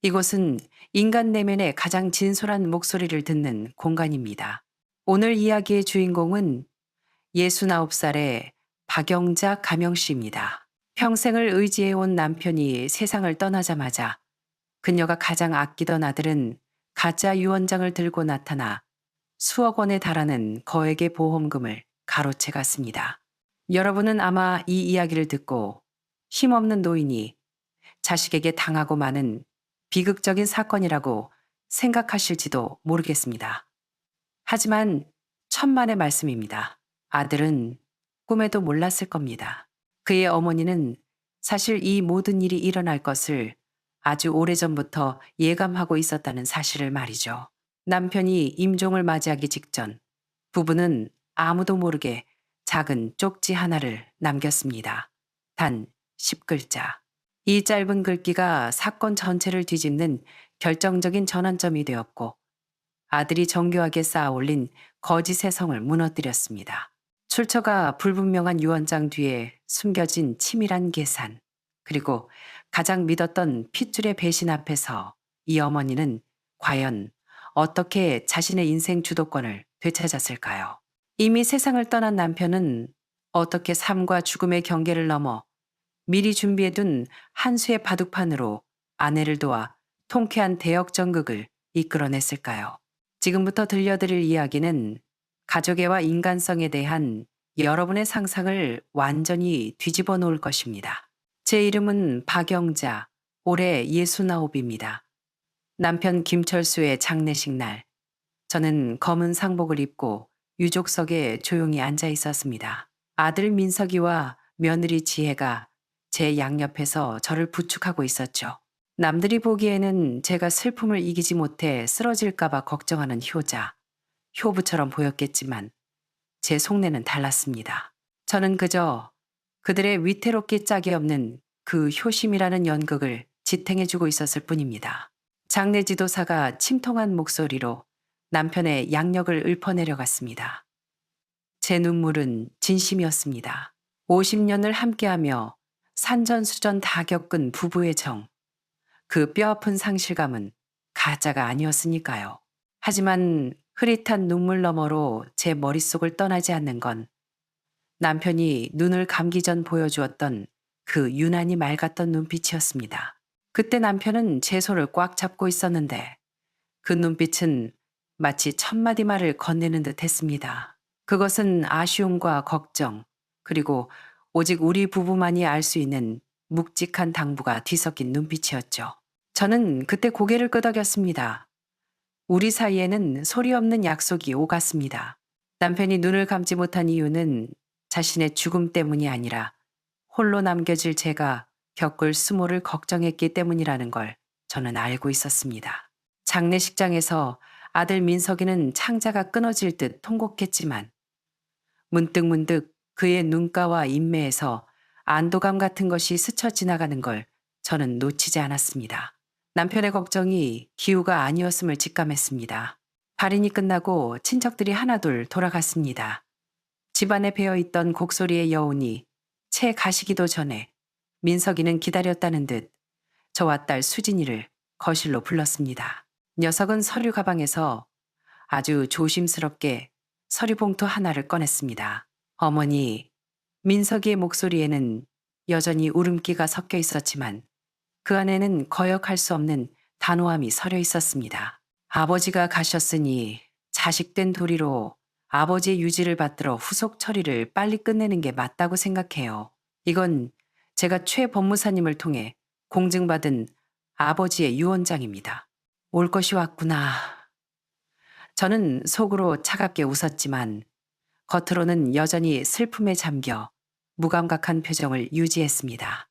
이곳은 인간 내면의 가장 진솔한 목소리를 듣는 공간입니다. 오늘 이야기의 주인공은 69살의 박영자 가명 씨입니다. 평생을 의지해온 남편이 세상을 떠나자마자 그녀가 가장 아끼던 아들은 가짜 유언장을 들고 나타나 수억 원에 달하는 거액의 보험금을 가로채 갔습니다. 여러분은 아마 이 이야기를 듣고 힘없는 노인이 자식에게 당하고 마는 비극적인 사건이라고 생각하실지도 모르겠습니다. 하지만 천만의 말씀입니다. 아들은 꿈에도 몰랐을 겁니다. 그의 어머니는 사실 이 모든 일이 일어날 것을 아주 오래전부터 예감하고 있었다는 사실을 말이죠. 남편이 임종을 맞이하기 직전 부부는 아무도 모르게 작은 쪽지 하나를 남겼습니다. 단 10글자. 이 짧은 글귀가 사건 전체를 뒤집는 결정적인 전환점이 되었고 아들이 정교하게 쌓아올린 거짓의 성을 무너뜨렸습니다. 출처가 불분명한 유언장 뒤에 숨겨진 치밀한 계산, 그리고 가장 믿었던 핏줄의 배신 앞에서 이 어머니는 과연 어떻게 자신의 인생 주도권을 되찾았을까요? 이미 세상을 떠난 남편은 어떻게 삶과 죽음의 경계를 넘어 미리 준비해둔 한 수의 바둑판으로 아내를 도와 통쾌한 대역 전극을 이끌어냈을까요? 지금부터 들려드릴 이야기는 가족애와 인간성에 대한 여러분의 상상을 완전히 뒤집어 놓을 것입니다. 제 이름은 박영자, 올해 69입니다. 남편 김철수의 장례식 날, 저는 검은 상복을 입고 유족석에 조용히 앉아 있었습니다. 아들 민석이와 며느리 지혜가 제 양옆에서 저를 부축하고 있었죠. 남들이 보기에는 제가 슬픔을 이기지 못해 쓰러질까봐 걱정하는 효자, 효부처럼 보였겠지만 제 속내는 달랐습니다. 저는 그저 그들의 위태롭기 짝이 없는 그 효심이라는 연극을 지탱해주고 있었을 뿐입니다. 장례 지도사가 침통한 목소리로 남편의 양력을 읊어내려갔습니다. 제 눈물은 진심이었습니다. 50년을 함께하며 산전수전 다 겪은 부부의 정, 그 뼈아픈 상실감은 가짜가 아니었으니까요. 하지만 흐릿한 눈물 너머로 제 머릿속을 떠나지 않는 건 남편이 눈을 감기 전 보여주었던 그 유난히 맑았던 눈빛이었습니다. 그때 남편은 제 손을 꽉 잡고 있었는데 그 눈빛은 마치 천마디 말을 건네는 듯 했습니다. 그것은 아쉬움과 걱정, 그리고 오직 우리 부부만이 알 수 있는 묵직한 당부가 뒤섞인 눈빛이었죠. 저는 그때 고개를 끄덕였습니다. 우리 사이에는 소리 없는 약속이 오갔습니다. 남편이 눈을 감지 못한 이유는 자신의 죽음 때문이 아니라 홀로 남겨질 제가 겪을 수모를 걱정했기 때문이라는 걸 저는 알고 있었습니다. 장례식장에서 아들 민석이는 창자가 끊어질 듯 통곡했지만 문득문득 그의 눈가와 인매에서 안도감 같은 것이 스쳐 지나가는 걸 저는 놓치지 않았습니다. 남편의 걱정이 기우가 아니었음을 직감했습니다. 발인이 끝나고 친척들이 하나둘 돌아갔습니다. 집안에 배어있던 곡소리의 여운이 채 가시기도 전에 민석이는 기다렸다는 듯 저와 딸 수진이를 거실로 불렀습니다. 녀석은 서류 가방에서 아주 조심스럽게 서류 봉투 하나를 꺼냈습니다. 어머니, 민석이의 목소리에는 여전히 울음기가 섞여 있었지만 그 안에는 거역할 수 없는 단호함이 서려 있었습니다. 아버지가 가셨으니 자식된 도리로 아버지의 유지를 받들어 후속 처리를 빨리 끝내는 게 맞다고 생각해요. 이건 제가 최 법무사님을 통해 공증받은 아버지의 유언장입니다. 올 것이 왔구나. 저는 속으로 차갑게 웃었지만 겉으로는 여전히 슬픔에 잠겨 무감각한 표정을 유지했습니다.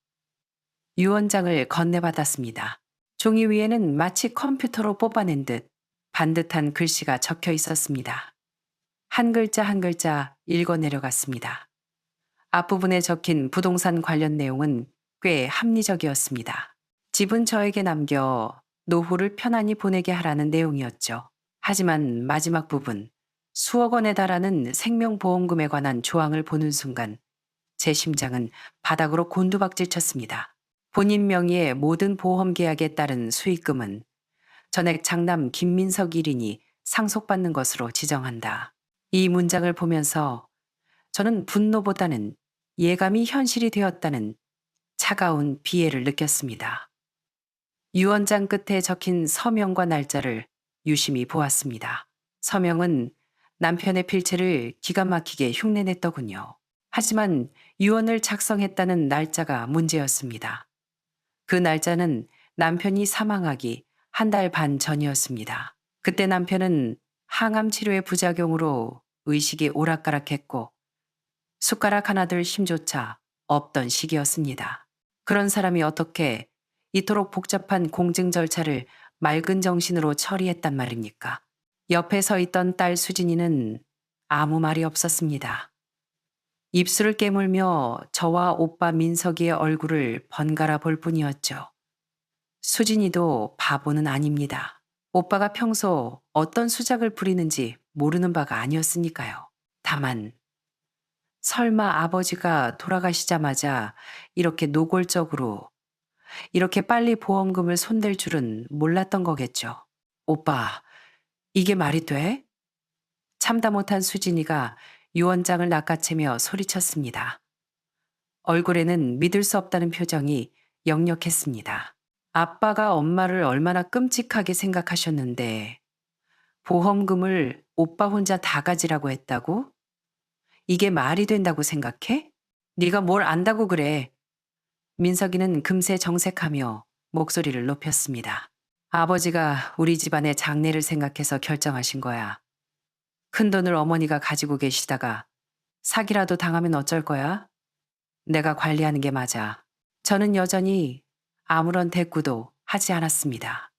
유언장을 건네받았습니다. 종이 위에는 마치 컴퓨터로 뽑아낸 듯 반듯한 글씨가 적혀 있었습니다. 한 글자 한 글자 읽어 내려갔습니다. 앞부분에 적힌 부동산 관련 내용은 꽤 합리적이었습니다. 집은 저에게 남겨 노후를 편안히 보내게 하라는 내용이었죠. 하지만 마지막 부분, 수억 원에 달하는 생명보험금에 관한 조항을 보는 순간 제 심장은 바닥으로 곤두박질 쳤습니다. 본인 명의의 모든 보험 계약에 따른 수익금은 전액 장남 김민석 1인이 상속받는 것으로 지정한다. 이 문장을 보면서 저는 분노보다는 예감이 현실이 되었다는 차가운 비애를 느꼈습니다. 유언장 끝에 적힌 서명과 날짜를 유심히 보았습니다. 서명은 남편의 필체를 기가 막히게 흉내냈더군요. 하지만 유언을 작성했다는 날짜가 문제였습니다. 그 날짜는 남편이 사망하기 한 달 반 전이었습니다. 그때 남편은 항암 치료의 부작용으로 의식이 오락가락했고 숟가락 하나 들 힘조차 없던 시기였습니다. 그런 사람이 어떻게 이토록 복잡한 공증 절차를 맑은 정신으로 처리했단 말입니까? 옆에 서 있던 딸 수진이는 아무 말이 없었습니다. 입술을 깨물며 저와 오빠 민석이의 얼굴을 번갈아 볼 뿐이었죠. 수진이도 바보는 아닙니다. 오빠가 평소 어떤 수작을 부리는지 모르는 바가 아니었으니까요. 다만 설마 아버지가 돌아가시자마자 이렇게 노골적으로 이렇게 빨리 보험금을 손댈 줄은 몰랐던 거겠죠. 오빠, 이게 말이 돼? 참다 못한 수진이가 유언장을 낚아채며 소리쳤습니다. 얼굴에는 믿을 수 없다는 표정이 역력했습니다. 아빠가 엄마를 얼마나 끔찍하게 생각하셨는데 보험금을 오빠 혼자 다 가지라고 했다고? 이게 말이 된다고 생각해? 네가 뭘 안다고 그래? 민석이는 금세 정색하며 목소리를 높였습니다. 아버지가 우리 집안의 장래를 생각해서 결정하신 거야. 큰돈을 어머니가 가지고 계시다가 사기라도 당하면 어쩔 거야? 내가 관리하는 게 맞아. 저는 여전히 아무런 대꾸도 하지 않았습니다.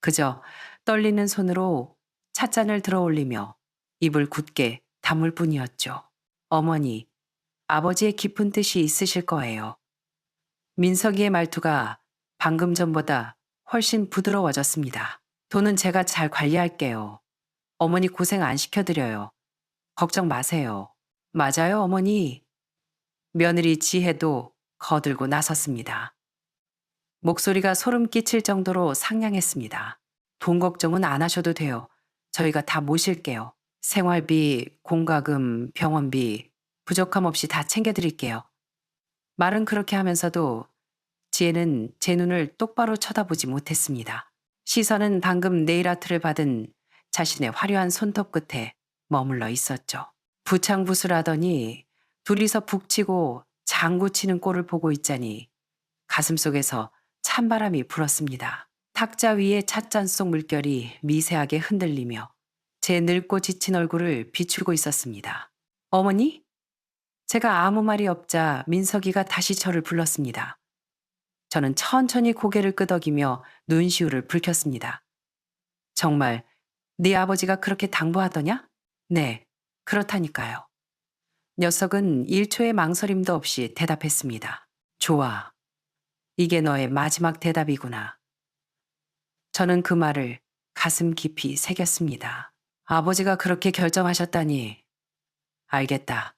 그저 떨리는 손으로 찻잔을 들어 올리며 입을 굳게 다물 뿐이었죠. 어머니, 아버지의 깊은 뜻이 있으실 거예요. 민석이의 말투가 방금 전보다 훨씬 부드러워졌습니다. 돈은 제가 잘 관리할게요. 어머니 고생 안 시켜드려요. 걱정 마세요. 맞아요, 어머니. 며느리 지혜도 거들고 나섰습니다. 목소리가 소름 끼칠 정도로 상냥했습니다. 돈 걱정은 안 하셔도 돼요. 저희가 다 모실게요. 생활비, 공과금, 병원비, 부족함 없이 다 챙겨드릴게요. 말은 그렇게 하면서도 지혜는 제 눈을 똑바로 쳐다보지 못했습니다. 시선은 방금 네일아트를 받은 자신의 화려한 손톱 끝에 머물러 있었죠. 부창부수라더니 둘이서 북치고 장구치는 꼴을 보고 있자니 가슴속에서 찬바람이 불었습니다. 탁자 위에 찻잔 속 물결이 미세하게 흔들리며 제 늙고 지친 얼굴을 비추고 있었습니다. 어머니? 제가 아무 말이 없자 민석이가 다시 저를 불렀습니다. 저는 천천히 고개를 끄덕이며 눈시울을 붉혔습니다. 정말 네 아버지가 그렇게 당부하더냐? 네, 그렇다니까요. 녀석은 1초의 망설임도 없이 대답했습니다. 좋아. 이게 너의 마지막 대답이구나. 저는 그 말을 가슴 깊이 새겼습니다. 아버지가 그렇게 결정하셨다니. 알겠다.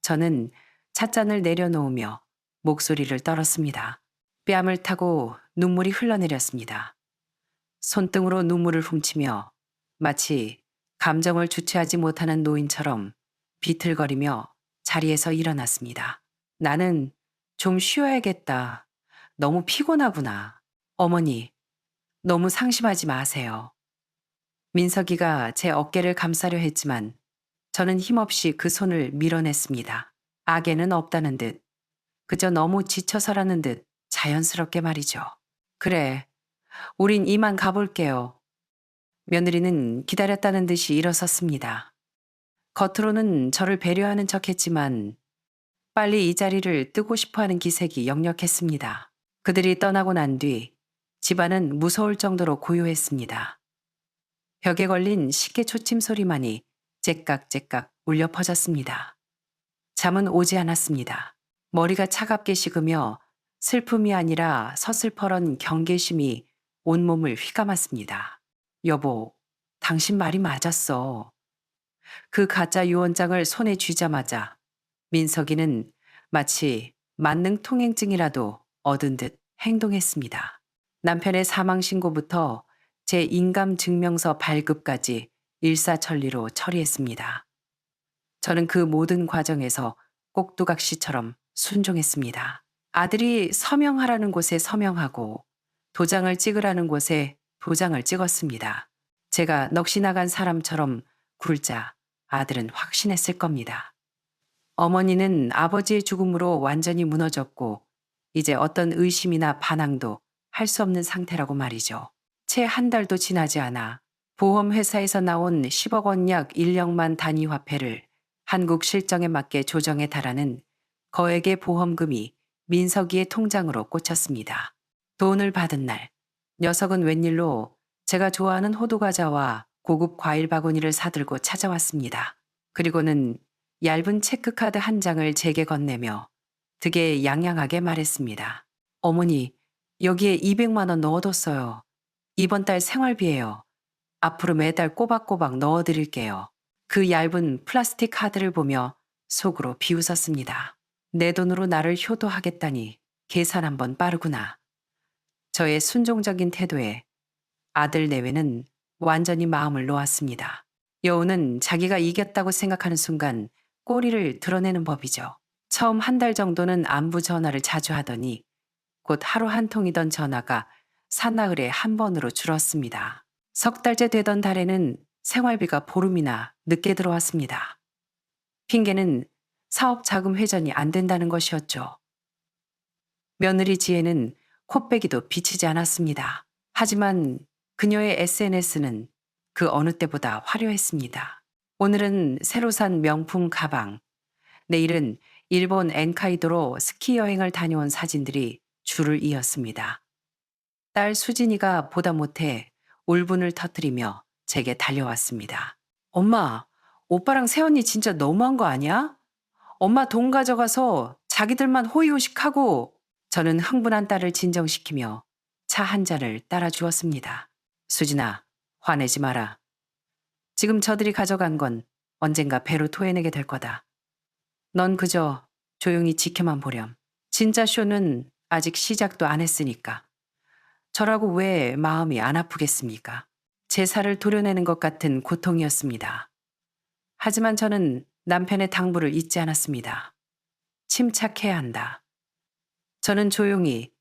저는 찻잔을 내려놓으며 목소리를 떨었습니다. 뺨을 타고 눈물이 흘러내렸습니다. 손등으로 눈물을 훔치며 마치 감정을 주체하지 못하는 노인처럼 비틀거리며 자리에서 일어났습니다. 나는 좀 쉬어야겠다. 너무 피곤하구나. 어머니, 너무 상심하지 마세요. 민석이가 제 어깨를 감싸려 했지만 저는 힘없이 그 손을 밀어냈습니다. 악에는 없다는 듯, 그저 너무 지쳐서라는 듯 자연스럽게 말이죠. 그래, 우린 이만 가볼게요. 며느리는 기다렸다는 듯이 일어섰습니다. 겉으로는 저를 배려하는 척했지만 빨리 이 자리를 뜨고 싶어하는 기색이 역력했습니다. 그들이 떠나고 난 뒤 집안은 무서울 정도로 고요했습니다. 벽에 걸린 시계 초침 소리만이 째깍째깍 울려 퍼졌습니다. 잠은 오지 않았습니다. 머리가 차갑게 식으며 슬픔이 아니라 서슬퍼런 경계심이 온몸을 휘감았습니다. 여보, 당신 말이 맞았어. 그 가짜 유언장을 손에 쥐자마자 민석이는 마치 만능통행증이라도 얻은 듯 행동했습니다. 남편의 사망 신고부터 제 인감 증명서 발급까지 일사천리로 처리했습니다. 저는 그 모든 과정에서 꼭두각시처럼 순종했습니다. 아들이 서명하라는 곳에 서명하고 도장을 찍으라는 곳에 도장을 찍었습니다. 제가 넋이 나간 사람처럼 굴자 아들은 확신했을 겁니다. 어머니는 아버지의 죽음으로 완전히 무너졌고 이제 어떤 의심이나 반항도 할 수 없는 상태라고 말이죠. 채 한 달도 지나지 않아 보험회사에서 나온 10억 원 약 1억만 단위 화폐를 한국 실정에 맞게 조정해 달라는 거액의 보험금이 민석이의 통장으로 꽂혔습니다. 돈을 받은 날, 녀석은 웬일로 제가 좋아하는 호두과자와 고급 과일 바구니를 사들고 찾아왔습니다. 그리고는 얇은 체크카드 한 장을 제게 건네며 되게 양양하게 말했습니다. 어머니, 여기에 200만 원 넣어뒀어요. 이번 달 생활비예요. 앞으로 매달 꼬박꼬박 넣어드릴게요. 그 얇은 플라스틱 카드를 보며 속으로 비웃었습니다. 내 돈으로 나를 효도하겠다니 계산 한번 빠르구나. 저의 순종적인 태도에 아들 내외는 완전히 마음을 놓았습니다. 여우는 자기가 이겼다고 생각하는 순간 꼬리를 드러내는 법이죠. 처음 한 달 정도는 안부 전화를 자주 하더니 곧 하루 한 통이던 전화가 사나흘에 한 번으로 줄었습니다. 석 달째 되던 달에는 생활비가 보름이나 늦게 들어왔습니다. 핑계는 사업 자금 회전이 안 된다는 것이었죠. 며느리 지혜는 코빼기도 비치지 않았습니다. 하지만 그녀의 SNS는 그 어느 때보다 화려했습니다. 오늘은 새로 산 명품 가방, 내일은 일본 엔카이도로 스키 여행을 다녀온 사진들이 줄을 이었습니다. 딸 수진이가 보다 못해 울분을 터뜨리며 제게 달려왔습니다. 엄마, 오빠랑 새언니 진짜 너무한 거 아니야? 엄마 돈 가져가서 자기들만 호의호식하고. 저는 흥분한 딸을 진정시키며 차 한 잔을 따라 주었습니다. 수진아, 화내지 마라. 지금 저들이 가져간 건 언젠가 배로 토해내게 될 거다. 넌 그저 조용히 지켜만 보렴. 진짜 쇼는 아직 시작도 안 했으니까. 저라고 왜 마음이 안 아프겠습니까? 제 살을 도려내는 것 같은 고통이었습니다. 하지만 저는 남편의 당부를 잊지 않았습니다. 침착해야 한다. 저는 조용히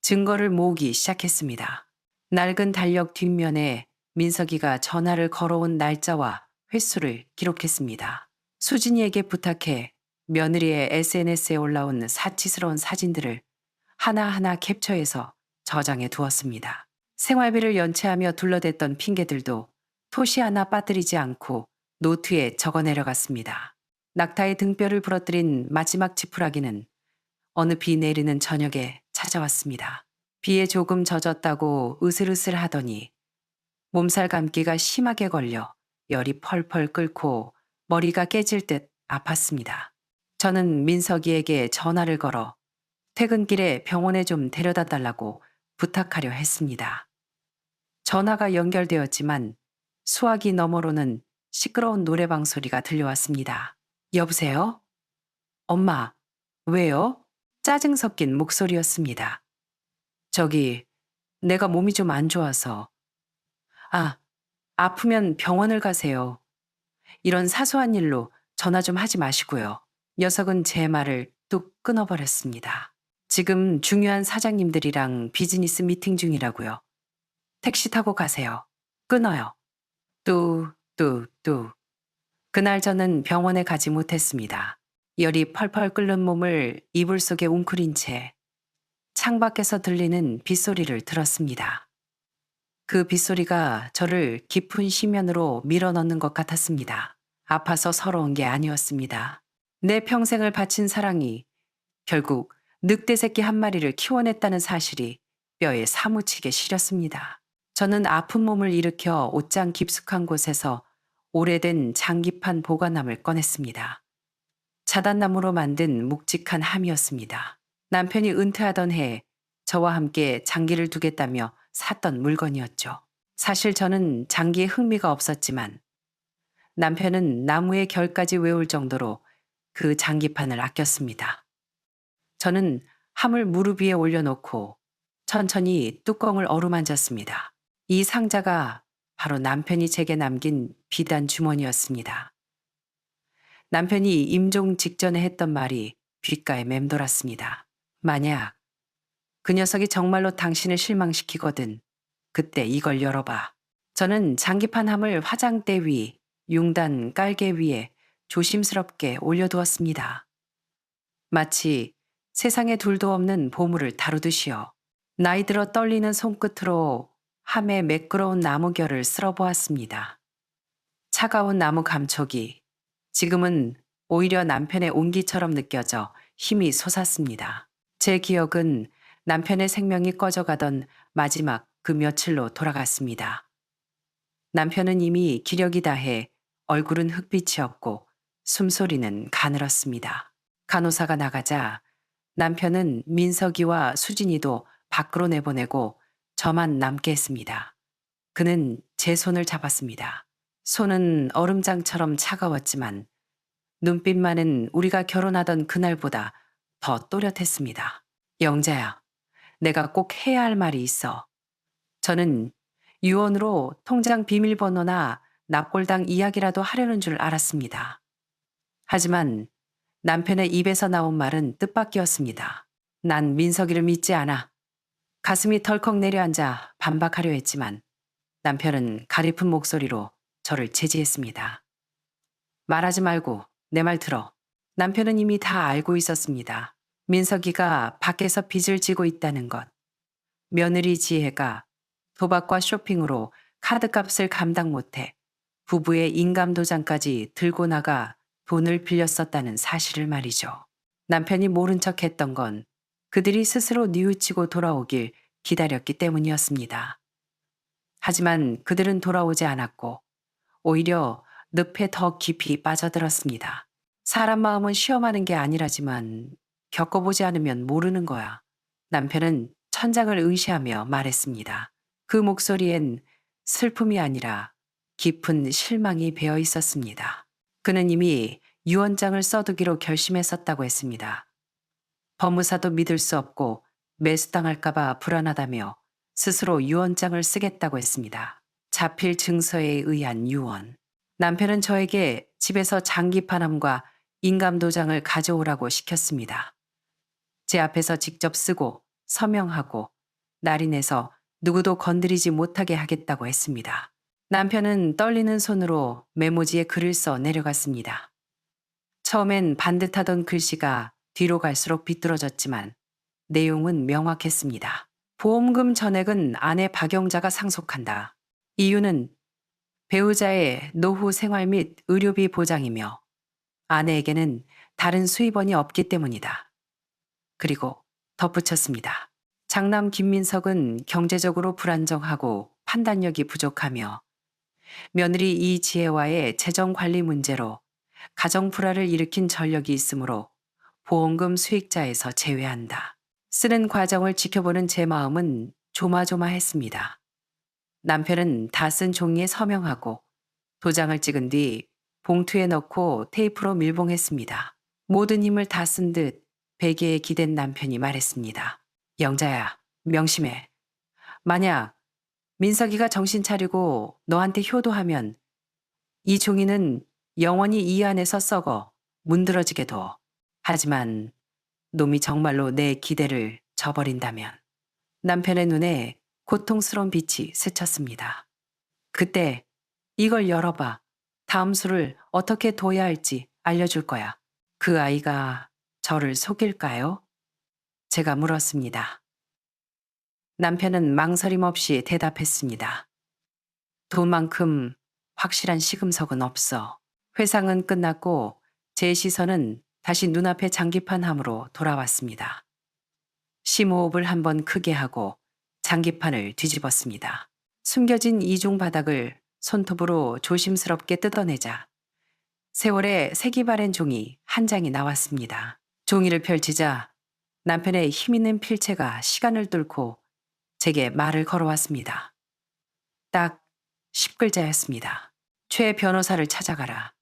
증거를 모으기 시작했습니다. 낡은 달력 뒷면에 민석이가 전화를 걸어온 날짜와 횟수를 기록했습니다. 수진이에게 부탁해 며느리의 SNS에 올라온 사치스러운 사진들을 하나하나 캡처해서 저장해 두었습니다. 생활비를 연체하며 둘러댔던 핑계들도 토시 하나 빠뜨리지 않고 노트에 적어 내려갔습니다. 낙타의 등뼈를 부러뜨린 마지막 지푸라기는 어느 비 내리는 저녁에 찾아왔습니다. 비에 조금 젖었다고 으슬으슬 하더니 몸살 감기가 심하게 걸려 열이 펄펄 끓고 머리가 깨질 듯 아팠습니다. 저는 민석이에게 전화를 걸어 퇴근길에 병원에 좀 데려다 달라고 부탁하려 했습니다. 전화가 연결되었지만 수화기 너머로는 시끄러운 노래방 소리가 들려왔습니다. 여보세요? 엄마, 왜요? 짜증 섞인 목소리였습니다. 저기, 내가 몸이 좀 안 좋아서. 아, 아프면 병원을 가세요. 이런 사소한 일로 전화 좀 하지 마시고요. 녀석은 제 말을 뚝 끊어버렸습니다. 지금 중요한 사장님들이랑 비즈니스 미팅 중이라고요. 택시 타고 가세요. 끊어요. 뚜. 그날 저는 병원에 가지 못했습니다. 열이 펄펄 끓는 몸을 이불 속에 웅크린 채 창밖에서 들리는 빗소리를 들었습니다. 그 빗소리가 저를 깊은 심연으로 밀어넣는 것 같았습니다. 아파서 서러운 게 아니었습니다. 내 평생을 바친 사랑이 결국 늑대 새끼 한 마리를 키워냈다는 사실이 뼈에 사무치게 시렸습니다. 저는 아픈 몸을 일으켜 옷장 깊숙한 곳에서 오래된 장기판 보관함을 꺼냈습니다. 자단나무로 만든 묵직한 함이었습니다. 남편이 은퇴하던 해 저와 함께 장기를 두겠다며 샀던 물건이었죠. 사실 저는 장기에 흥미가 없었지만 남편은 나무의 결까지 외울 정도로 그 장기판을 아꼈습니다. 저는 함을 무릎 위에 올려놓고 천천히 뚜껑을 어루만졌습니다. 이 상자가 바로 남편이 제게 남긴 비단 주머니였습니다. 남편이 임종 직전에 했던 말이 귓가에 맴돌았습니다. 만약 그 녀석이 정말로 당신을 실망시키거든 그때 이걸 열어봐. 저는 장기판 함을 화장대 위, 융단 깔개 위에 조심스럽게 올려두었습니다. 마치 세상에 둘도 없는 보물을 다루듯이요. 나이 들어 떨리는 손끝으로 함의 매끄러운 나무결을 쓸어보았습니다. 차가운 나무 감촉이 지금은 오히려 남편의 온기처럼 느껴져 힘이 솟았습니다. 제 기억은 남편의 생명이 꺼져가던 마지막 그 며칠로 돌아갔습니다. 남편은 이미 기력이 다해 얼굴은 흑빛이 없고 숨소리는 가늘었습니다. 간호사가 나가자 남편은 민석이와 수진이도 밖으로 내보내고 저만 남게 했습니다. 그는 제 손을 잡았습니다. 손은 얼음장처럼 차가웠지만 눈빛만은 우리가 결혼하던 그날보다 더 또렷했습니다. 영자야, 내가 꼭 해야 할 말이 있어. 저는 유언으로 통장 비밀번호나 납골당 이야기라도 하려는 줄 알았습니다. 하지만 남편의 입에서 나온 말은 뜻밖이었습니다. 난 민석이를 믿지 않아. 가슴이 덜컥 내려앉아 반박하려 했지만 남편은 가리픈 목소리로 저를 제지했습니다. 말하지 말고 내 말 들어. 남편은 이미 다 알고 있었습니다. 민석이가 밖에서 빚을 지고 있다는 것. 며느리 지혜가 도박과 쇼핑으로 카드값을 감당 못해 부부의 인감도장까지 들고 나가 돈을 빌렸었다는 사실을 말이죠. 남편이 모른 척 했던 건 그들이 스스로 뉘우치고 돌아오길 기다렸기 때문이었습니다. 하지만 그들은 돌아오지 않았고 오히려 늪에 더 깊이 빠져들었습니다. 사람 마음은 시험하는 게 아니라지만 겪어보지 않으면 모르는 거야. 남편은 천장을 의시하며 말했습니다. 그 목소리엔 슬픔이 아니라 깊은 실망이 배어 있었습니다. 그는 이미 유언장을 써두기로 결심했었다고 했습니다. 법무사도 믿을 수 없고 매수당할까봐 불안하다며 스스로 유언장을 쓰겠다고 했습니다. 자필 증서에 의한 유언. 남편은 저에게 집에서 장기판함과 인감도장을 가져오라고 시켰습니다. 제 앞에서 직접 쓰고 서명하고 날인해서 누구도 건드리지 못하게 하겠다고 했습니다. 남편은 떨리는 손으로 메모지에 글을 써 내려갔습니다. 처음엔 반듯하던 글씨가 뒤로 갈수록 비뚤어졌지만 내용은 명확했습니다. 보험금 전액은 아내 박영자가 상속한다. 이유는 배우자의 노후 생활 및 의료비 보장이며 아내에게는 다른 수입원이 없기 때문이다. 그리고 덧붙였습니다. 장남 김민석은 경제적으로 불안정하고 판단력이 부족하며 며느리 이지혜와의 재정관리 문제로 가정 불화를 일으킨 전력이 있으므로 보험금 수익자에서 제외한다. 쓰는 과정을 지켜보는 제 마음은 조마조마했습니다. 남편은 다 쓴 종이에 서명하고 도장을 찍은 뒤 봉투에 넣고 테이프로 밀봉했습니다. 모든 힘을 다 쓴 듯 베개에 기댄 남편이 말했습니다. 영자야, 명심해. 만약 민석이가 정신 차리고 너한테 효도하면 이 종이는 영원히 이 안에서 썩어 문드러지게 둬. 하지만 놈이 정말로 내 기대를 저버린다면 남편의 눈에 고통스러운 빛이 스쳤습니다. 그때 이걸 열어봐. 다음 수를 어떻게 둬야 할지 알려줄 거야. 그 아이가 저를 속일까요? 제가 물었습니다. 남편은 망설임 없이 대답했습니다. 돈만큼 확실한 시금석은 없어. 회상은 끝났고 제 시선은 다시 눈앞의 장기판함으로 돌아왔습니다. 심호흡을 한번 크게 하고 장기판을 뒤집었습니다. 숨겨진 이중 바닥을 손톱으로 조심스럽게 뜯어내자 세월의 색이 바랜 종이 한 장이 나왔습니다. 종이를 펼치자 남편의 힘있는 필체가 시간을 뚫고 제게 말을 걸어왔습니다. 딱 10글자였습니다. 최 변호사를 찾아가라.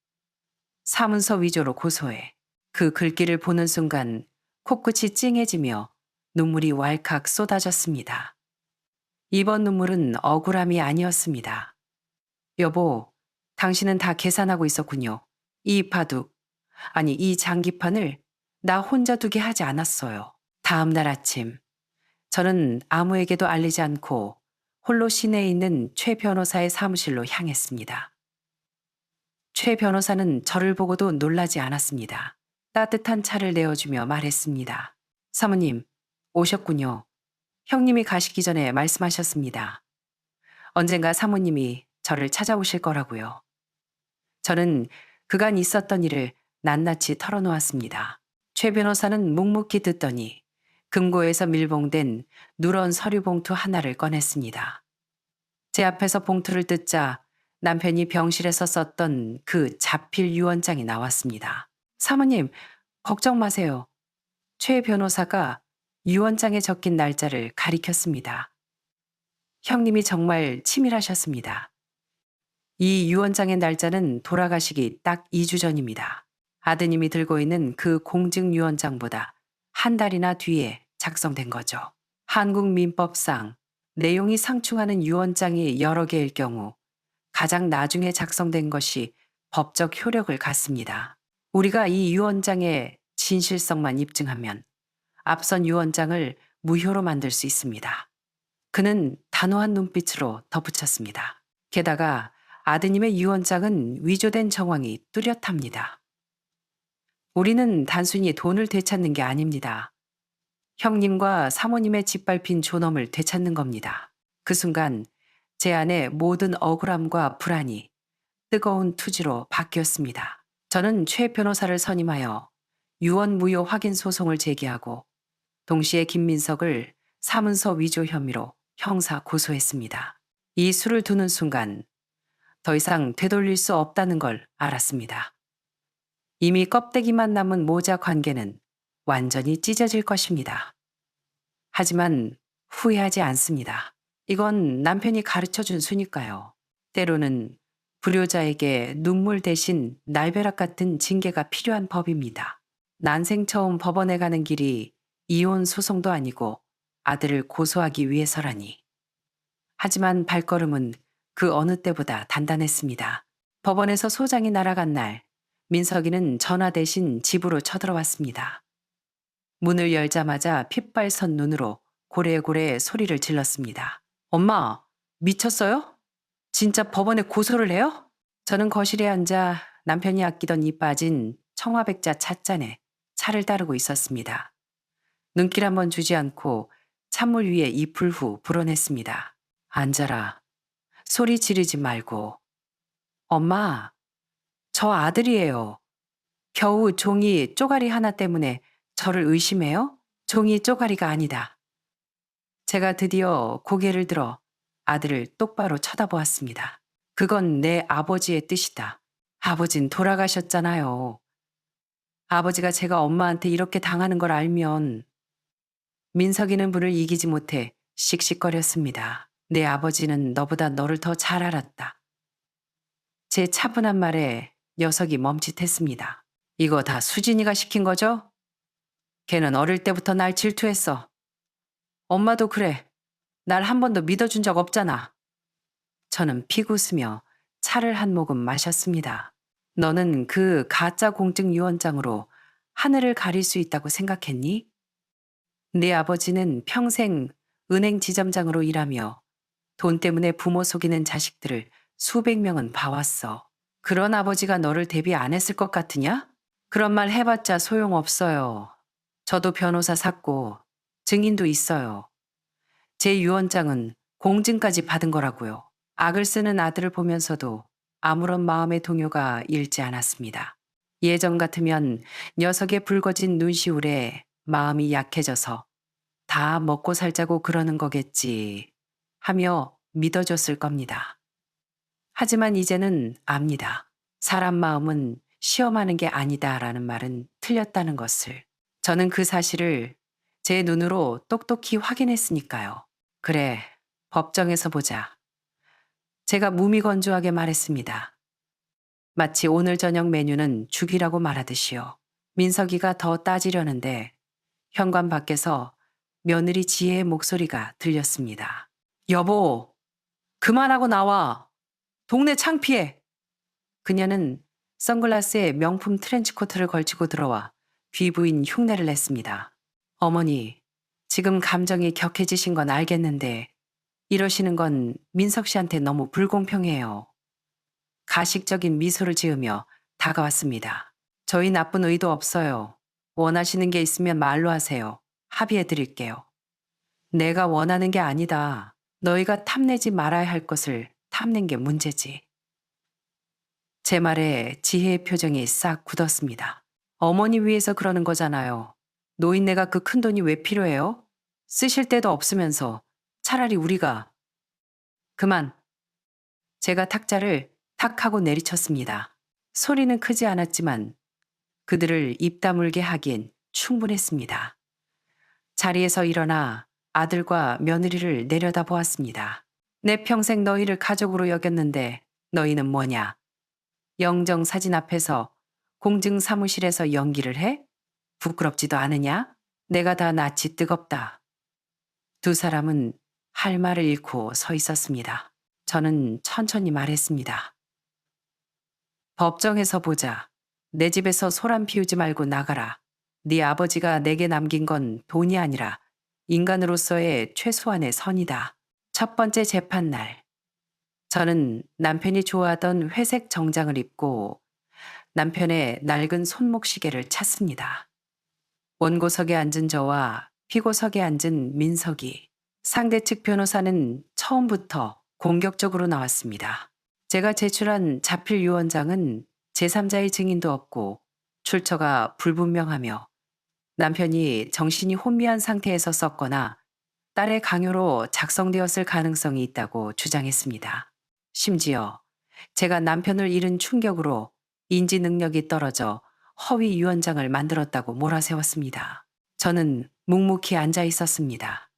사문서 위조로 고소해. 그 글귀를 보는 순간 코끝이 찡해지며 눈물이 왈칵 쏟아졌습니다. 이번 눈물은 억울함이 아니었습니다. 여보, 당신은 다 계산하고 있었군요. 이 바둑, 아니 이 장기판을 나 혼자 두게 하지 않았어요. 다음 날 아침, 저는 아무에게도 알리지 않고 홀로 시내에 있는 최 변호사의 사무실로 향했습니다. 최 변호사는 저를 보고도 놀라지 않았습니다. 따뜻한 차를 내어주며 말했습니다. 사모님, 오셨군요. 형님이 가시기 전에 말씀하셨습니다. 언젠가 사모님이 저를 찾아오실 거라고요. 저는 그간 있었던 일을 낱낱이 털어놓았습니다. 최 변호사는 묵묵히 듣더니 금고에서 밀봉된 누런 서류 봉투 하나를 꺼냈습니다. 제 앞에서 봉투를 뜯자 남편이 병실에서 썼던 그 자필 유언장이 나왔습니다. 사모님, 걱정 마세요. 최 변호사가 유언장에 적힌 날짜를 가리켰습니다. 형님이 정말 치밀하셨습니다. 이 유언장의 날짜는 돌아가시기 딱 2주 전입니다. 아드님이 들고 있는 그 공증 유언장보다 한 달이나 뒤에 작성된 거죠. 한국 민법상 내용이 상충하는 유언장이 여러 개일 경우 가장 나중에 작성된 것이 법적 효력을 갖습니다. 우리가 이 유언장의 진실성만 입증하면 앞선 유언장을 무효로 만들 수 있습니다. 그는 단호한 눈빛으로 덧붙였습니다. 게다가 아드님의 유언장은 위조된 정황이 뚜렷합니다. 우리는 단순히 돈을 되찾는 게 아닙니다. 형님과 사모님의 짓밟힌 존엄을 되찾는 겁니다. 그 순간 제 안의 모든 억울함과 불안이 뜨거운 투지로 바뀌었습니다. 저는 최 변호사를 선임하여 유언 무효 확인 소송을 제기하고 동시에 김민석을 사문서 위조 혐의로 형사 고소했습니다. 이 수를 두는 순간 더 이상 되돌릴 수 없다는 걸 알았습니다. 이미 껍데기만 남은 모자 관계는 완전히 찢어질 것입니다. 하지만 후회하지 않습니다. 이건 남편이 가르쳐준 수니까요. 때로는 불효자에게 눈물 대신 날벼락 같은 징계가 필요한 법입니다. 난생 처음 법원에 가는 길이 이혼 소송도 아니고 아들을 고소하기 위해서라니. 하지만 발걸음은 그 어느 때보다 단단했습니다. 법원에서 소장이 날아간 날, 민석이는 전화 대신 집으로 쳐들어왔습니다. 문을 열자마자 핏발선 눈으로 고래고래 소리를 질렀습니다. 엄마, 미쳤어요? 진짜 법원에 고소를 해요? 저는 거실에 앉아 남편이 아끼던 이 빠진 청화백자 찻잔에 차를 따르고 있었습니다. 눈길 한번 주지 않고 찬물 위에 이풀 후 불어냈습니다. 앉아라. 소리 지르지 말고. 엄마, 저 아들이에요. 겨우 종이 쪼가리 하나 때문에 저를 의심해요? 종이 쪼가리가 아니다. 제가 드디어 고개를 들어 아들을 똑바로 쳐다보았습니다. 그건 내 아버지의 뜻이다. 아버진 돌아가셨잖아요. 아버지가 제가 엄마한테 이렇게 당하는 걸 알면. 민석이는 분을 이기지 못해 씩씩거렸습니다. 내 아버지는 너보다 너를 더 잘 알았다. 제 차분한 말에 녀석이 멈칫했습니다. 이거 다 수진이가 시킨 거죠? 걔는 어릴 때부터 날 질투했어. 엄마도 그래. 날 한 번도 믿어준 적 없잖아. 저는 피웃으며 차를 한 모금 마셨습니다. 너는 그 가짜 공증 유언장으로 하늘을 가릴 수 있다고 생각했니? 네 아버지는 평생 은행 지점장으로 일하며 돈 때문에 부모 속이는 자식들을 수백 명은 봐왔어. 그런 아버지가 너를 대비 안 했을 것 같으냐? 그런 말 해봤자 소용없어요. 저도 변호사 샀고 증인도 있어요. 제 유언장은 공증까지 받은 거라고요. 악을 쓰는 아들을 보면서도 아무런 마음의 동요가 일지 않았습니다. 예전 같으면 녀석의 붉어진 눈시울에 마음이 약해져서 다 먹고 살자고 그러는 거겠지 하며 믿어줬을 겁니다. 하지만 이제는 압니다. 사람 마음은 시험하는 게 아니다라는 말은 틀렸다는 것을. 저는 그 사실을 제 눈으로 똑똑히 확인했으니까요. 그래, 법정에서 보자. 제가 무미건조하게 말했습니다. 마치 오늘 저녁 메뉴는 죽이라고 말하듯이요. 민석이가 더 따지려는데 현관 밖에서 며느리 지혜의 목소리가 들렸습니다. 여보, 그만하고 나와. 동네 창피해. 그녀는 선글라스에 명품 트렌치코트를 걸치고 들어와 귀부인 흉내를 냈습니다. 어머니, 지금 감정이 격해지신 건 알겠는데 이러시는 건 민석 씨한테 너무 불공평해요. 가식적인 미소를 지으며 다가왔습니다. 저희 나쁜 의도 없어요. 원하시는 게 있으면 말로 하세요. 합의해 드릴게요. 내가 원하는 게 아니다. 너희가 탐내지 말아야 할 것을 탐낸 게 문제지. 제 말에 지혜의 표정이 싹 굳었습니다. 어머니 위해서 그러는 거잖아요. 노인네가 그 큰 돈이 왜 필요해요? 쓰실 데도 없으면서 차라리 우리가. 그만. 제가 탁자를 탁 하고 내리쳤습니다. 소리는 크지 않았지만 그들을 입 다물게 하기엔 충분했습니다. 자리에서 일어나 아들과 며느리를 내려다보았습니다. 내 평생 너희를 가족으로 여겼는데 너희는 뭐냐? 영정사진 앞에서 공증 사무실에서 연기를 해? 부끄럽지도 않으냐? 내가 다 낯이 뜨겁다. 두 사람은 할 말을 잃고 서 있었습니다. 저는 천천히 말했습니다. 법정에서 보자. 내 집에서 소란 피우지 말고 나가라. 네 아버지가 내게 남긴 건 돈이 아니라 인간으로서의 최소한의 선이다. 첫 번째 재판날. 저는 남편이 좋아하던 회색 정장을 입고 남편의 낡은 손목시계를 찾습니다. 원고석에 앉은 저와 피고석에 앉은 민석이. 상대 측 변호사는 처음부터 공격적으로 나왔습니다. 제가 제출한 자필 유언장은 제3자의 증인도 없고 출처가 불분명하며 남편이 정신이 혼미한 상태에서 썼거나 딸의 강요로 작성되었을 가능성이 있다고 주장했습니다. 심지어 제가 남편을 잃은 충격으로 인지 능력이 떨어져 허위 유언장을 만들었다고 몰아세웠습니다. 저는 묵묵히 앉아 있었습니다.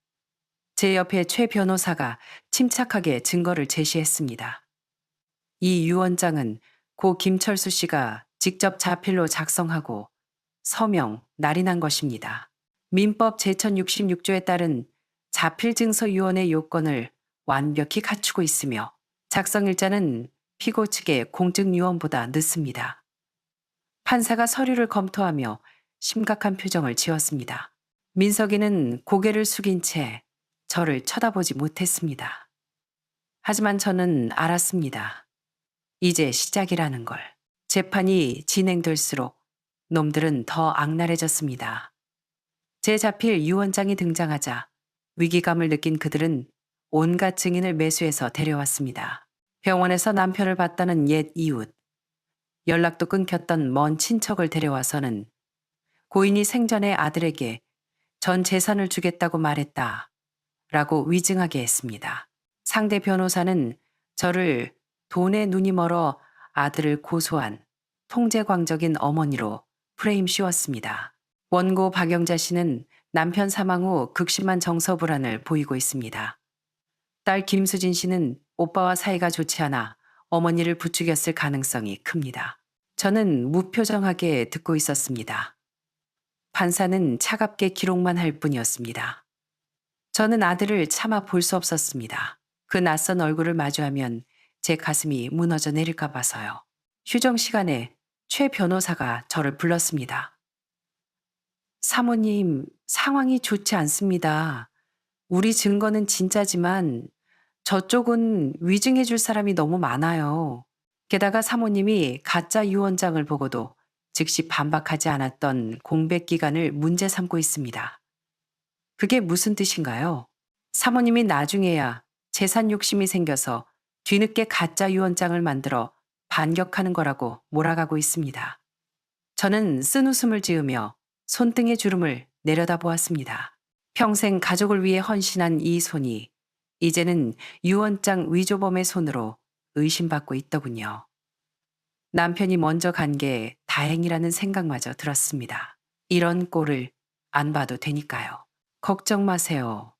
제 옆에 최 변호사가 침착하게 증거를 제시했습니다. 이 유언장은 고 김철수 씨가 직접 자필로 작성하고 서명, 날인한 것입니다. 민법 제1066조에 따른 자필증서 유언의 요건을 완벽히 갖추고 있으며 작성일자는 피고 측의 공증 유언보다 늦습니다. 판사가 서류를 검토하며 심각한 표정을 지었습니다. 민석이는 고개를 숙인 채 저를 쳐다보지 못했습니다. 하지만 저는 알았습니다. 이제 시작이라는 걸. 재판이 진행될수록 놈들은 더 악랄해졌습니다. 제 자필 유언장이 등장하자 위기감을 느낀 그들은 온갖 증인을 매수해서 데려왔습니다. 병원에서 남편을 봤다는 옛 이웃, 연락도 끊겼던 먼 친척을 데려와서는 고인이 생전에 아들에게 전 재산을 주겠다고 말했다 라고 위증하게 했습니다. 상대 변호사는 저를 돈에 눈이 멀어 아들을 고소한 통제광적인 어머니로 프레임 씌웠습니다. 원고 박영자 씨는 남편 사망 후 극심한 정서 불안을 보이고 있습니다. 딸 김수진 씨는 오빠와 사이가 좋지 않아 어머니를 부추겼을 가능성이 큽니다. 저는 무표정하게 듣고 있었습니다. 판사는 차갑게 기록만 할 뿐이었습니다. 저는 아들을 차마 볼 수 없었습니다. 그 낯선 얼굴을 마주하면 제 가슴이 무너져 내릴까 봐서요. 휴정 시간에 최 변호사가 저를 불렀습니다. 사모님, 상황이 좋지 않습니다. 우리 증거는 진짜지만 저쪽은 위증해 줄 사람이 너무 많아요. 게다가 사모님이 가짜 유언장을 보고도 즉시 반박하지 않았던 공백 기간을 문제 삼고 있습니다. 그게 무슨 뜻인가요? 사모님이 나중에야 재산 욕심이 생겨서 뒤늦게 가짜 유언장을 만들어 반격하는 거라고 몰아가고 있습니다. 저는 쓴웃음을 지으며 손등의 주름을 내려다보았습니다. 평생 가족을 위해 헌신한 이 손이 이제는 유언장 위조범의 손으로 의심받고 있더군요. 남편이 먼저 간 게 다행이라는 생각마저 들었습니다. 이런 꼴을 안 봐도 되니까요. 걱정 마세요.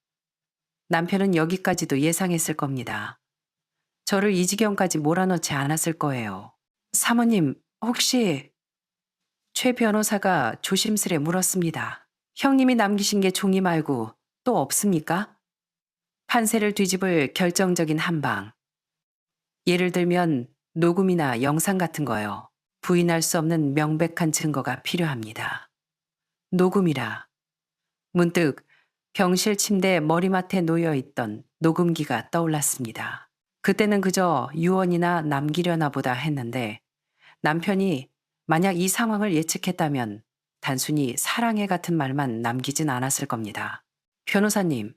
남편은 여기까지도 예상했을 겁니다. 저를 이 지경까지 몰아넣지 않았을 거예요. 사모님, 혹시 최 변호사가 조심스레 물었습니다. 형님이 남기신 게 종이 말고 또 없습니까? 판세를 뒤집을 결정적인 한 방. 예를 들면 녹음이나 영상 같은 거요. 부인할 수 없는 명백한 증거가 필요합니다. 녹음이라. 문득 병실 침대 머리맡에 놓여 있던 녹음기가 떠올랐습니다. 그때는 그저 유언이나 남기려나 보다 했는데 남편이 만약 이 상황을 예측했다면 단순히 사랑해 같은 말만 남기진 않았을 겁니다. 변호사님,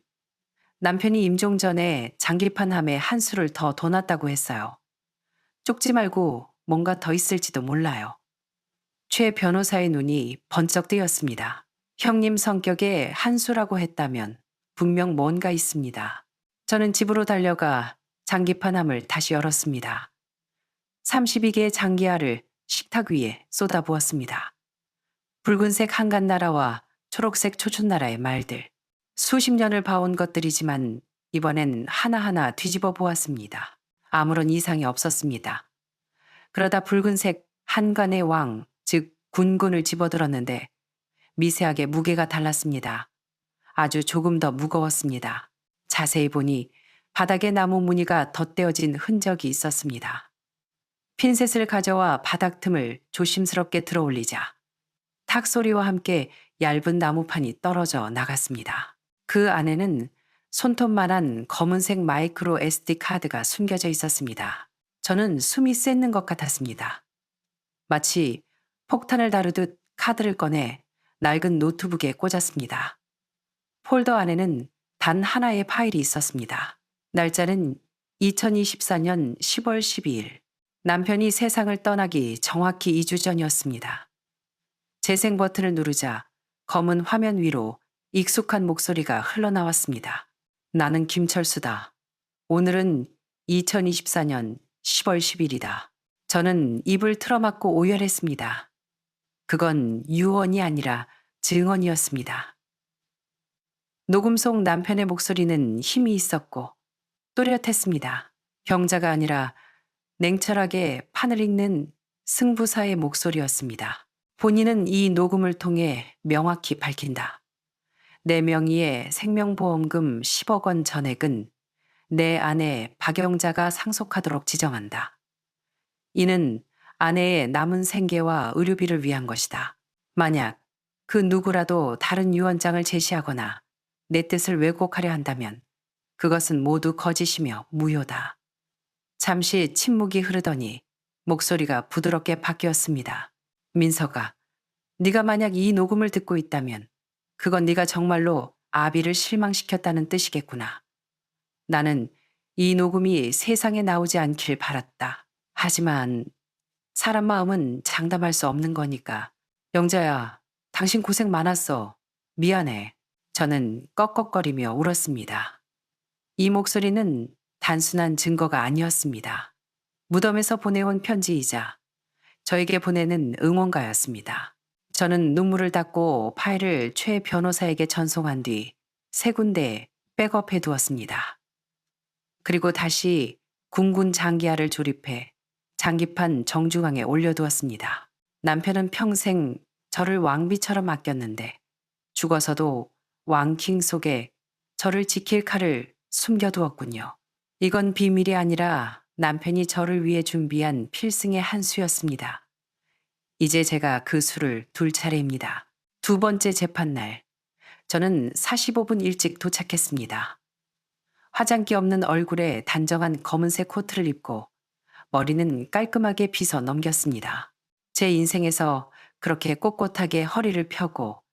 남편이 임종 전에 장기판 함에 한 수를 더 둬놨다고 했어요. 쪽지 말고 뭔가 더 있을지도 몰라요. 최 변호사의 눈이 번쩍 뜨였습니다. 형님 성격에 한 수라고 했다면 분명 뭔가 있습니다. 저는 집으로 달려가 장기판함을 다시 열었습니다. 32개의 장기알을 식탁 위에 쏟아부었습니다. 붉은색 한간나라와 초록색 초촌나라의 말들. 수십 년을 봐온 것들이지만 이번엔 하나하나 뒤집어 보았습니다. 아무런 이상이 없었습니다. 그러다 붉은색 한간의 왕, 즉 군군을 집어들었는데 미세하게 무게가 달랐습니다. 아주 조금 더 무거웠습니다. 자세히 보니 바닥에 나무 무늬가 덧대어진 흔적이 있었습니다. 핀셋을 가져와 바닥 틈을 조심스럽게 들어올리자 탁 소리와 함께 얇은 나무판이 떨어져 나갔습니다. 그 안에는 손톱만한 검은색 마이크로 SD 카드가 숨겨져 있었습니다. 저는 숨이 쐐는 것 같았습니다. 마치 폭탄을 다루듯 카드를 꺼내 낡은 노트북에 꽂았습니다. 폴더 안에는 단 하나의 파일이 있었습니다. 날짜는 2024년 10월 12일. 남편이 세상을 떠나기 정확히 2주 전이었습니다. 재생 버튼을 누르자 검은 화면 위로 익숙한 목소리가 흘러나왔습니다. 나는 김철수다. 오늘은 2024년 10월 10일이다. 저는 입을 틀어막고 오열했습니다. 그건 유언이 아니라 증언이었습니다. 녹음 속 남편의 목소리는 힘이 있었고 또렷했습니다. 병자가 아니라 냉철하게 판을 읽는 승부사의 목소리였습니다. 본인은 이 녹음을 통해 명확히 밝힌다. 내 명의의 생명보험금 10억 원 전액은 내 아내 박영자가 상속하도록 지정한다. 이는 아내의 남은 생계와 의료비를 위한 것이다. 만약 그 누구라도 다른 유언장을 제시하거나 내 뜻을 왜곡하려 한다면 그것은 모두 거짓이며 무효다. 잠시 침묵이 흐르더니 목소리가 부드럽게 바뀌었습니다. 민서가, 네가 만약 이 녹음을 듣고 있다면 그건 네가 정말로 아비를 실망시켰다는 뜻이겠구나. 나는 이 녹음이 세상에 나오지 않길 바랐다. 하지만 사람 마음은 장담할 수 없는 거니까. 영자야, 당신 고생 많았어. 미안해. 저는 꺽꺽거리며 울었습니다. 이 목소리는 단순한 증거가 아니었습니다. 무덤에서 보내온 편지이자 저에게 보내는 응원가였습니다. 저는 눈물을 닦고 파일을 최 변호사에게 전송한 뒤 세 군데에 백업해 두었습니다. 그리고 다시 군군 장기하를 조립해 장기판 정중앙에 올려두었습니다. 남편은 평생 저를 왕비처럼 아꼈는데 죽어서도 왕킹 속에 저를 지킬 칼을 숨겨두었군요. 이건 비밀이 아니라 남편이 저를 위해 준비한 필승의 한 수였습니다. 이제 제가 그 수를 둘 차례입니다. 두 번째 재판날, 저는 45분 일찍 도착했습니다. 화장기 없는 얼굴에 단정한 검은색 코트를 입고 머리는 깔끔하게 빗어 넘겼습니다. 제 인생에서 그렇게 꼿꼿하게 허리를 펴고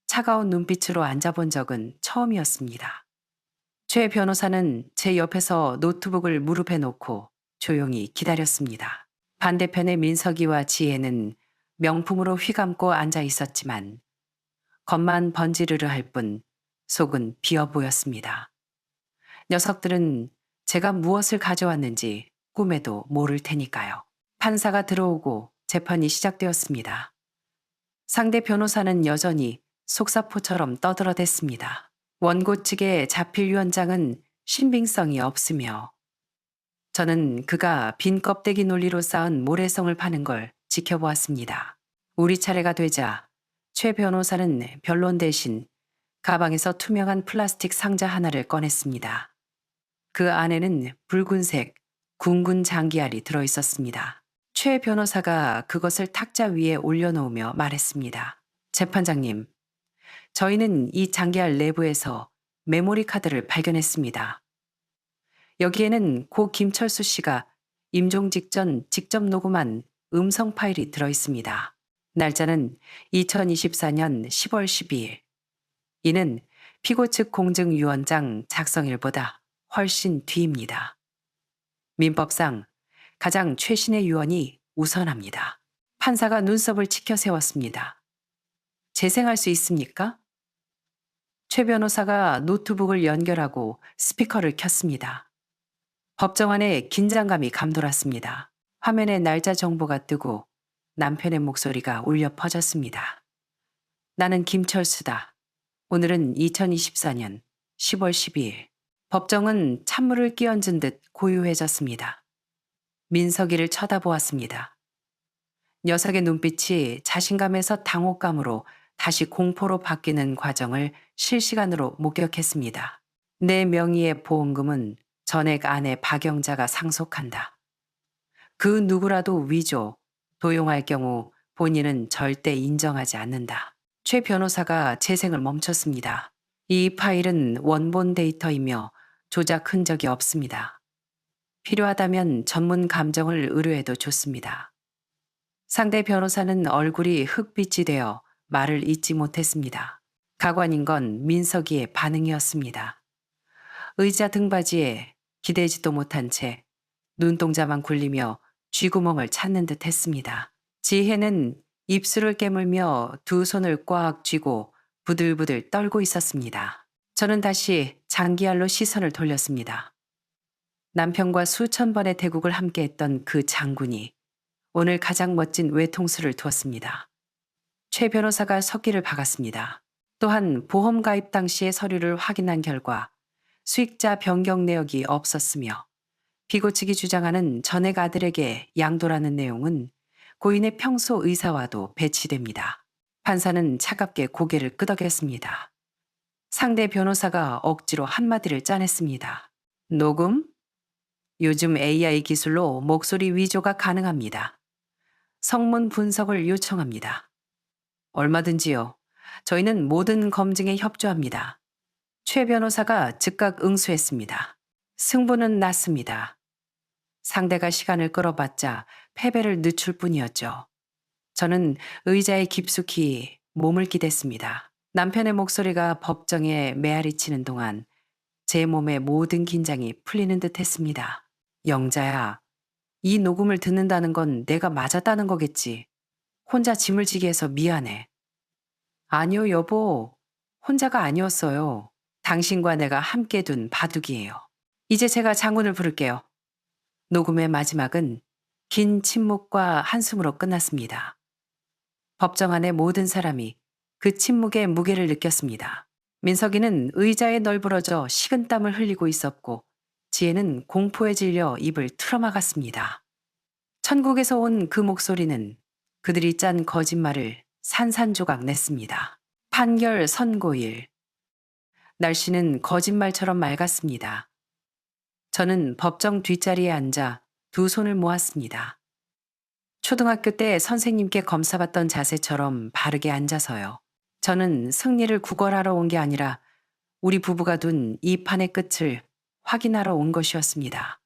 차가운 눈빛으로 앉아본 적은 처음이었습니다. 최 변호사는 제 옆에서 노트북을 무릎에 놓고 조용히 기다렸습니다. 반대편의 민석이와 지혜는 명품으로 휘감고 앉아 있었지만 겉만 번지르르 할 뿐 속은 비어 보였습니다. 녀석들은 제가 무엇을 가져왔는지 꿈에도 모를 테니까요. 판사가 들어오고 재판이 시작되었습니다. 상대 변호사는 여전히 속사포처럼 떠들어댔습니다. 원고 측의 자필 유언장은 신빙성이 없으며 저는 그가 빈 껍데기 논리로 쌓은 모래성을 파는 걸 지켜보았습니다. 우리 차례가 되자 최 변호사는 변론 대신 가방에서 투명한 플라스틱 상자 하나를 꺼냈습니다. 그 안에는 붉은색 굵은 장기알이 들어있었습니다. 최 변호사가 그것을 탁자 위에 올려놓으며 말했습니다. 재판장님, 저희는 이 장기알 내부에서 메모리 카드를 발견했습니다. 여기에는 고 김철수 씨가 임종 직전 직접 녹음한 음성 파일이 들어있습니다. 날짜는 2024년 10월 12일. 이는 피고 측 공증유언장 작성일보다 훨씬 뒤입니다. 민법상 가장 최신의 유언이 우선합니다. 판사가 눈썹을 치켜 세웠습니다. 재생할 수 있습니까? 최 변호사가 노트북을 연결하고 스피커를 켰습니다. 법정 안에 긴장감이 감돌았습니다. 화면에 날짜 정보가 뜨고 남편의 목소리가 울려 퍼졌습니다. 나는 김철수다. 오늘은 2024년 10월 12일. 법정은 찬물을 끼얹은 듯 고요해졌습니다. 민석이를 쳐다보았습니다. 녀석의 눈빛이 자신감에서 당혹감으로 다시 공포로 바뀌는 과정을 실시간으로 목격했습니다. 내 명의의 보험금은 전액 아내 박영자가 상속한다. 그 누구라도 위조, 도용할 경우 본인은 절대 인정하지 않는다. 최 변호사가 재생을 멈췄습니다. 이 파일은 원본 데이터이며 조작 흔적이 없습니다. 필요하다면 전문 감정을 의뢰해도 좋습니다. 상대 변호사는 얼굴이 흑빛이 되어 말을 잇지 못했습니다. 가관인 건 민석이의 반응이었습니다. 의자 등받이에 기대지도 못한 채 눈동자만 굴리며 쥐구멍을 찾는 듯 했습니다. 지혜는 입술을 깨물며 두 손을 꽉 쥐고 부들부들 떨고 있었습니다. 저는 다시 장기알로 시선을 돌렸습니다. 남편과 수천 번의 대국을 함께했던 그 장군이 오늘 가장 멋진 외통수를 두었습니다. 최 변호사가 석기를 박았습니다. 또한 보험 가입 당시의 서류를 확인한 결과 수익자 변경 내역이 없었으며 피고 측이 주장하는 전액 아들에게 양도라는 내용은 고인의 평소 의사와도 배치됩니다. 판사는 차갑게 고개를 끄덕였습니다. 상대 변호사가 억지로 한마디를 짜냈습니다. 녹음? 요즘 AI 기술로 목소리 위조가 가능합니다. 성문 분석을 요청합니다. 얼마든지요. 저희는 모든 검증에 협조합니다. 최 변호사가 즉각 응수했습니다. 승부는 났습니다. 상대가 시간을 끌어봤자 패배를 늦출 뿐이었죠. 저는 의자에 깊숙이 몸을 기댔습니다. 남편의 목소리가 법정에 메아리치는 동안 제 몸의 모든 긴장이 풀리는 듯 했습니다. 영자야, 이 녹음을 듣는다는 건 내가 맞았다는 거겠지. 혼자 짐을 지게 해서 미안해. 아니요, 여보. 혼자가 아니었어요. 당신과 내가 함께 둔 바둑이에요. 이제 제가 장군을 부를게요. 녹음의 마지막은 긴 침묵과 한숨으로 끝났습니다. 법정 안의 모든 사람이 그 침묵의 무게를 느꼈습니다. 민석이는 의자에 널브러져 식은땀을 흘리고 있었고 지혜는 공포에 질려 입을 틀어막았습니다. 천국에서 온 그 목소리는 그들이 짠 거짓말을 산산조각 냈습니다. 판결 선고일. 날씨는 거짓말처럼 맑았습니다. 저는 법정 뒷자리에 앉아 두 손을 모았습니다. 초등학교 때 선생님께 검사받던 자세처럼 바르게 앉아서요. 저는 승리를 구걸하러 온 게 아니라 우리 부부가 둔 이 판의 끝을 확인하러 온 것이었습니다.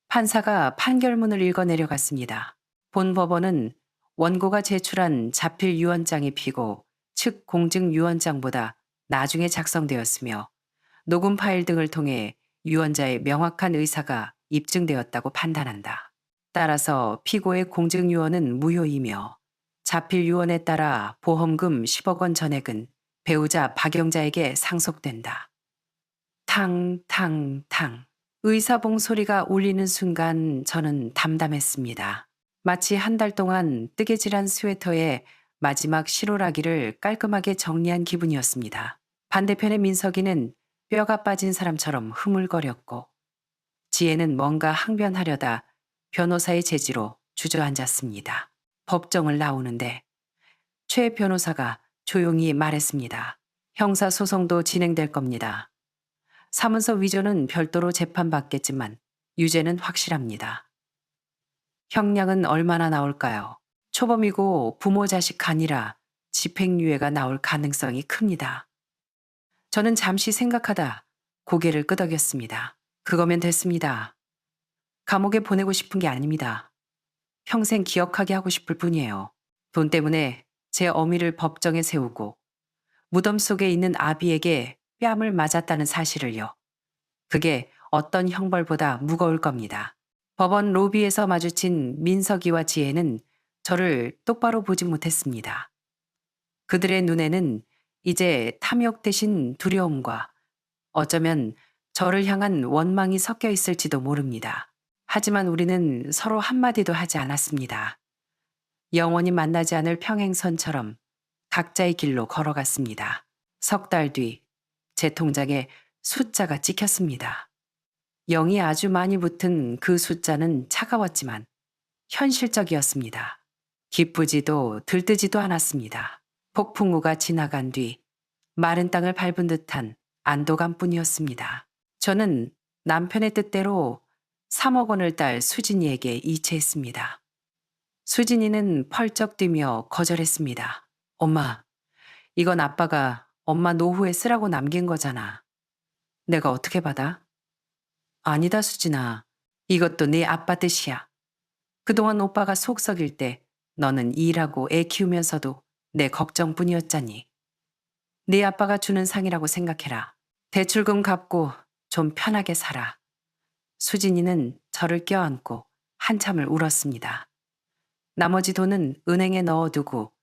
판사가 판결문을 읽어 내려갔습니다. 본 법원은 원고가 제출한 자필 유언장이 피고 측 공증 유언장보다 나중에 작성되었으며 녹음 파일 등을 통해 유언자의 명확한 의사가 입증되었다고 판단한다. 따라서 피고의 공증 유언은 무효이며 자필 유언에 따라 보험금 10억 원 전액은 배우자 박영자에게 상속된다. 탕탕탕. 의사봉 소리가 울리는 순간 저는 담담했습니다. 마치 한 달 동안 뜨개질한 스웨터에 마지막 실오라기를 깔끔하게 정리한 기분이었습니다. 반대편의 민석이는 뼈가 빠진 사람처럼 흐물거렸고 지혜는 뭔가 항변하려다 변호사의 제지로 주저앉았습니다. 법정을 나오는데 최 변호사가 조용히 말했습니다. 형사소송도 진행될 겁니다. 사문서 위조는 별도로 재판받겠지만 유죄는 확실합니다. 형량은 얼마나 나올까요? 초범이고 부모 자식 간이라 집행유예가 나올 가능성이 큽니다. 저는 잠시 생각하다 고개를 끄덕였습니다. 그거면 됐습니다. 감옥에 보내고 싶은 게 아닙니다. 평생 기억하게 하고 싶을 뿐이에요. 돈 때문에 제 어미를 법정에 세우고 무덤 속에 있는 아비에게 뺨을 맞았다는 사실을요. 그게 어떤 형벌보다 무거울 겁니다. 법원 로비에서 마주친 민석이와 지혜는 저를 똑바로 보지 못했습니다. 그들의 눈에는 이제 탐욕 대신 두려움과 어쩌면 저를 향한 원망이 섞여 있을지도 모릅니다. 하지만 우리는 서로 한마디도 하지 않았습니다. 영원히 만나지 않을 평행선처럼 각자의 길로 걸어갔습니다. 석 달 뒤 제 통장에 숫자가 찍혔습니다. 0이 아주 많이 붙은 그 숫자는 차가웠지만 현실적이었습니다. 기쁘지도 들뜨지도 않았습니다. 폭풍우가 지나간 뒤 마른 땅을 밟은 듯한 안도감뿐이었습니다. 저는 남편의 뜻대로 3억 원을 딸 수진이에게 이체했습니다. 수진이는 펄쩍 뛰며 거절했습니다. 엄마, 이건 아빠가 엄마 노후에 쓰라고 남긴 거잖아. 내가 어떻게 받아? 아니다, 수진아. 이것도 네 아빠 뜻이야. 그동안 오빠가 속 썩일 때 너는 일하고 애 키우면서도 내 걱정뿐이었잖니. 네 아빠가 주는 상이라고 생각해라. 대출금 갚고 좀 편하게 살아. 수진이는 저를 껴안고 한참을 울었습니다. 나머지 돈은 은행에 넣어두고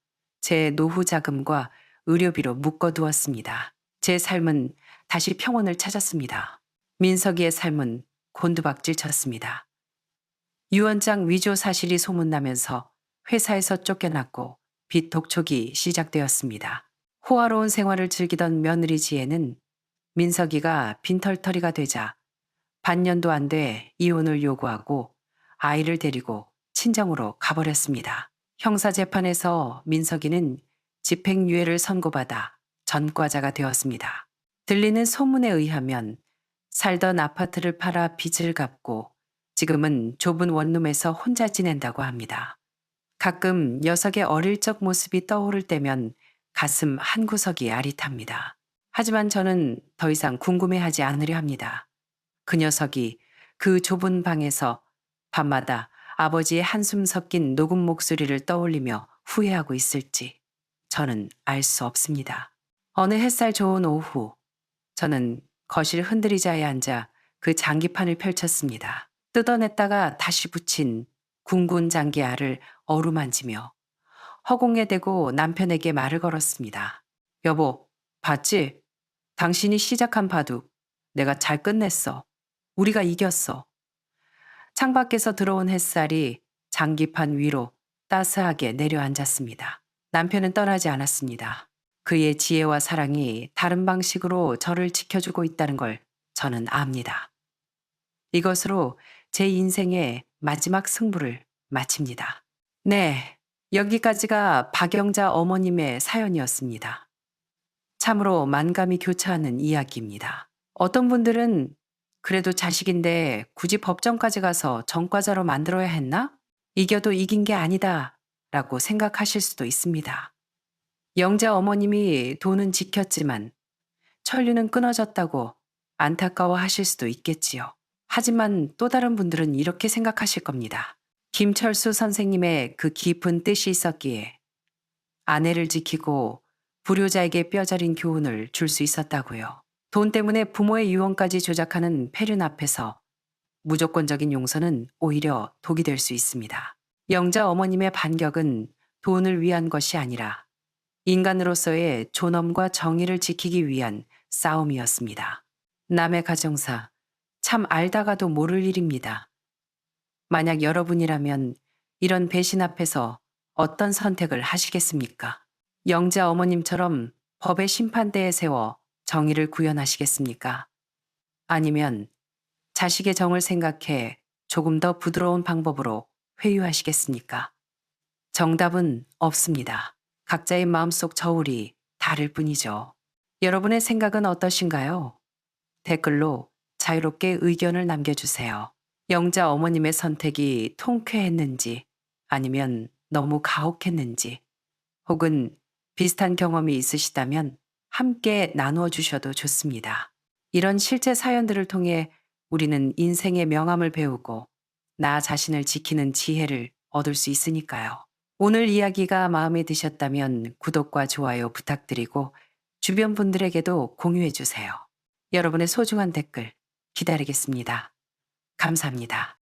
제 노후 자금과 의료비로 묶어두었습니다. 제 삶은 다시 평온을 찾았습니다. 민석이의 삶은 곤두박질 쳤습니다. 유언장 위조 사실이 소문나면서 회사에서 쫓겨났고 빚 독촉이 시작되었습니다. 호화로운 생활을 즐기던 며느리 지혜는 민석이가 빈털터리가 되자 반년도 안 돼 이혼을 요구하고 아이를 데리고 친정으로 가버렸습니다. 형사재판에서 민석이는 집행유예를 선고받아 전과자가 되었습니다. 들리는 소문에 의하면 살던 아파트를 팔아 빚을 갚고 지금은 좁은 원룸에서 혼자 지낸다고 합니다. 가끔 녀석의 어릴 적 모습이 떠오를 때면 가슴 한구석이 아릿합니다. 하지만 저는 더 이상 궁금해하지 않으려 합니다. 그 녀석이 그 좁은 방에서 밤마다 아버지의 한숨 섞인 녹음 목소리를 떠올리며 후회하고 있을지 저는 알 수 없습니다. 어느 햇살 좋은 오후, 저는 거실 흔들의자에 앉아 그 장기판을 펼쳤습니다. 뜯어냈다가 다시 붙인 굵은 장기알을 어루만지며 허공에 대고 남편에게 말을 걸었습니다. 여보, 봤지? 당신이 시작한 바둑 내가 잘 끝냈어. 우리가 이겼어. 창밖에서 들어온 햇살이 장기판 위로 따스하게 내려앉았습니다. 남편은 떠나지 않았습니다. 그의 지혜와 사랑이 다른 방식으로 저를 지켜주고 있다는 걸 저는 압니다. 이것으로 제 인생의 마지막 승부를 마칩니다. 네, 여기까지가 박영자 어머님의 사연이었습니다. 참으로 만감이 교차하는 이야기입니다. 어떤 분들은 그래도 자식인데 굳이 법정까지 가서 전과자로 만들어야 했나? 이겨도 이긴 게 아니다 라고 생각하실 수도 있습니다. 영자 어머님이 돈은 지켰지만 천류는 끊어졌다고 안타까워 하실 수도 있겠지요. 하지만 또 다른 분들은 이렇게 생각하실 겁니다. 김철수 선생님의 그 깊은 뜻이 있었기에 아내를 지키고 불효자에게 뼈저린 교훈을 줄 수 있었다고요. 돈 때문에 부모의 유언까지 조작하는 폐륜 앞에서 무조건적인 용서는 오히려 독이 될 수 있습니다. 영자 어머님의 반격은 돈을 위한 것이 아니라 인간으로서의 존엄과 정의를 지키기 위한 싸움이었습니다. 남의 가정사, 참 알다가도 모를 일입니다. 만약 여러분이라면 이런 배신 앞에서 어떤 선택을 하시겠습니까? 영자 어머님처럼 법의 심판대에 세워 정의를 구현하시겠습니까? 아니면 자식의 정을 생각해 조금 더 부드러운 방법으로 회유하시겠습니까? 정답은 없습니다. 각자의 마음속 저울이 다를 뿐이죠. 여러분의 생각은 어떠신가요? 댓글로 자유롭게 의견을 남겨주세요. 영자 어머님의 선택이 통쾌했는지 아니면 너무 가혹했는지 혹은 비슷한 경험이 있으시다면 함께 나누어 주셔도 좋습니다. 이런 실제 사연들을 통해 우리는 인생의 명암을 배우고 나 자신을 지키는 지혜를 얻을 수 있으니까요. 오늘 이야기가 마음에 드셨다면 구독과 좋아요 부탁드리고 주변 분들에게도 공유해 주세요. 여러분의 소중한 댓글 기다리겠습니다. 감사합니다.